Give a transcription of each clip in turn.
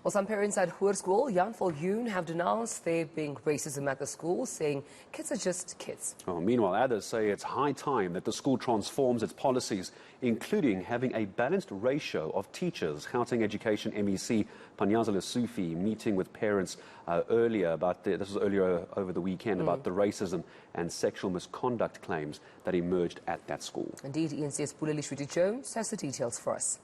Well, some parents at Hoerskool Jan Viljoen have denounced there being racism at the school, saying kids are just kids. Oh, meanwhile, others say it's high time that the school transforms its policies, including having a balanced ratio of teachers. Gauteng Education MEC Panyaza Lesufi meeting with parents earlier over the weekend about the racism and sexual misconduct claims that emerged at that school. Indeed, eNCA's Pule Letshwiti-Jones has the details for us.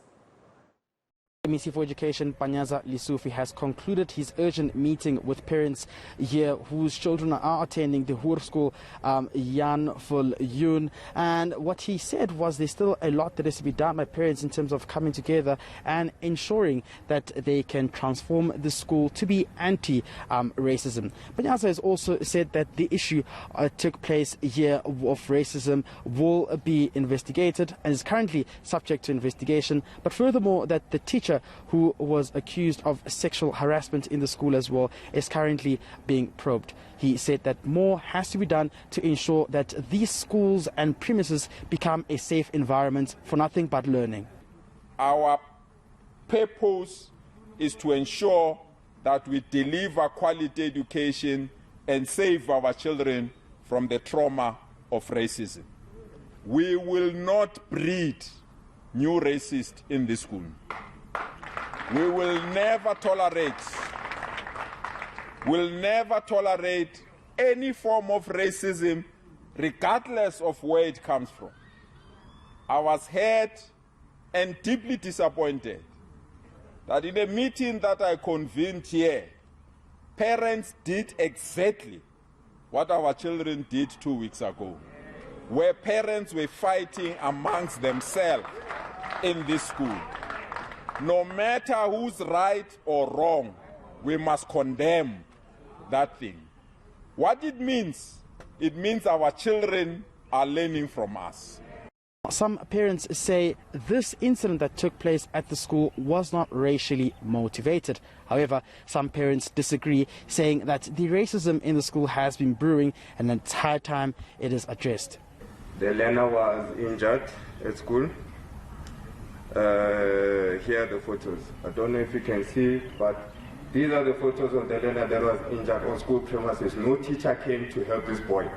MEC for Education Panyaza Lesufi has concluded his urgent meeting with parents here whose children are attending the Hoerskool Jan Viljoen, and what he said was there's still a lot that has to be done by parents in terms of coming together and ensuring that they can transform the school to be anti-racism. Panyaza has also said that the issue took place here of racism will be investigated and is currently subject to investigation, but furthermore that the teacher who was accused of sexual harassment in the school as well is currently being probed. He said that more has to be done to ensure that these schools and premises become a safe environment for nothing but learning. Our purpose is to ensure that we deliver quality education and save our children from the trauma of racism. We will not breed new racists in this school. We will never tolerate any form of racism, regardless of where it comes from. I was hurt and deeply disappointed that in a meeting that I convened here, parents did exactly what our children did 2 weeks ago, where parents were fighting amongst themselves in this school. No matter who's right or wrong, we must condemn that thing. What it means our children are learning from us. Some parents say this incident that took place at the school was not racially motivated. However, some parents disagree, saying that the racism in the school has been brewing and it's high time it is addressed. The learner was injured at school. Here are the photos. I don't know if you can see, but these are the photos of the learner that was injured on school premises. No teacher came to help this boy.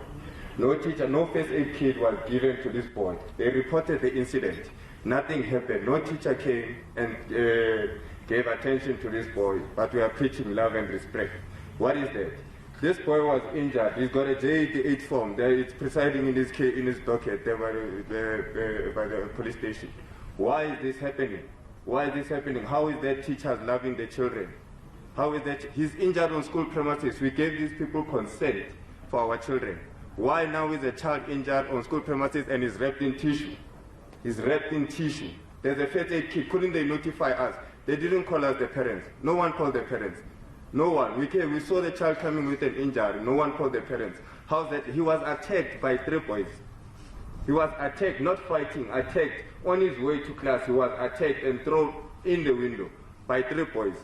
No teacher, no first aid kit was given to this boy. They reported the incident. Nothing happened. No teacher came and gave attention to this boy, but we are preaching love and respect. What is that? This boy was injured. He's got a J88 form. It's presiding in his docket there by the police station. Why is this happening? Why is this happening? How is that teachers loving the children? How is that? He's injured on school premises. We gave these people consent for our children. Why now is a child injured on school premises and is wrapped in tissue? He's wrapped in tissue. There's a first aid kit. Couldn't they notify us? They didn't call us the parents. No one called the parents. No one. We saw the child coming with an injury. No one called the parents. How's that? He was attacked by 3 boys. He was attacked, not fighting, attacked. On his way to class, he was attacked and thrown in the window by 3 boys.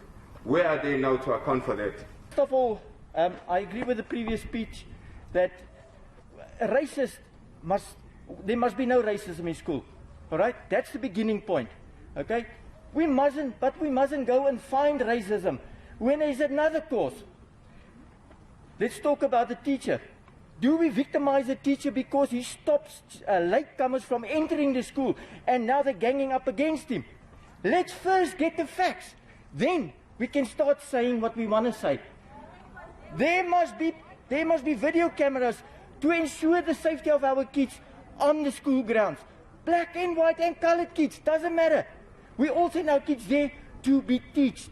Where are they now to account for that? First of all, I agree with the previous speech that there must be no racism in school. All right? That's the beginning point. Okay? We mustn't go and find racism when there's another cause. Let's talk about the teacher. Do we victimize the teacher because he stops latecomers from entering the school and now they're ganging up against him? Let's first get the facts. Then we can start saying what we want to say. There must be video cameras to ensure the safety of our kids on the school grounds. Black and white and colored kids, doesn't matter. We all send our kids there to be taught.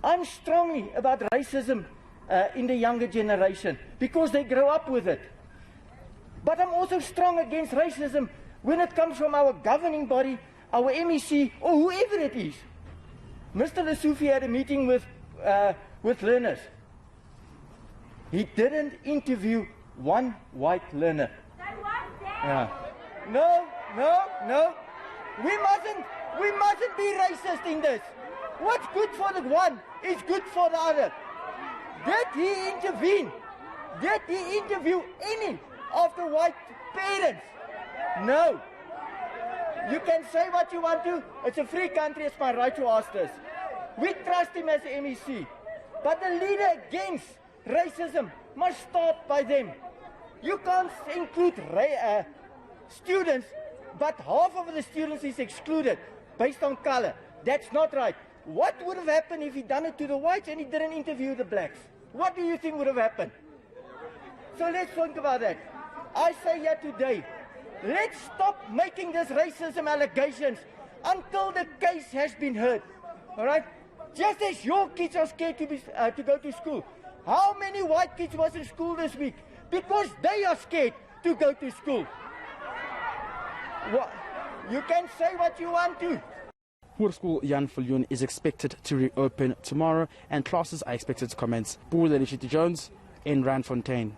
I'm strongly about racism in the younger generation because they grow up with it. But I'm also strong against racism when it comes from our governing body, our MEC, or whoever it is. Mr. Lesufi had a meeting with learners. He didn't interview one white learner. Yeah. No. We mustn't be racist in this. What's good for the one is good for the other. Did he intervene? Did he interview any of the white parents? No. You can say what you want to. It's a free country. It's my right to ask this. We trust him as the MEC. But the leader against racism must start by them. You can't include students, but half of the students is excluded based on color. That's not right. What would have happened if he done it to the whites and he didn't interview the blacks? What do you think would have happened? So let's think about that. I say here today, let's stop making these racism allegations until the case has been heard. All right? Just as your kids are scared to go to school. How many white kids was in school this week? Because they are scared to go to school. You can say what you want to. Hoerskool Jan Viljoen is expected to reopen tomorrow and classes are expected to commence. Pule Letshwiti-Jones in Randfontein.